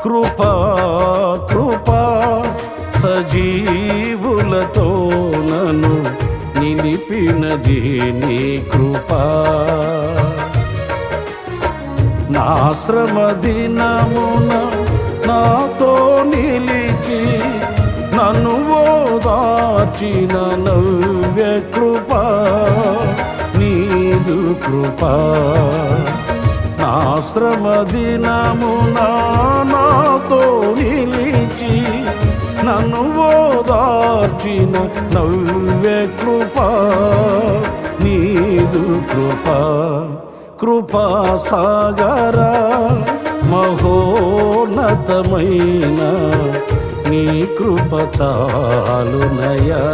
కృపా కృపా సజీవులతో నన్ను నిలిపినది నీ కృపా. నా శ్రమ దినమున నాతో నిలిచి నన్ను ఓదార్చిన నవ్య కృపా నీదు కృపా. నా శ్రమ దినమున నాతో నిలిచి నన్ను ఓదార్చిన నవ్య కృపా నీదు కృపా. కృపా సాగర మహోన్నతమైన నీ కృప చాలునయా.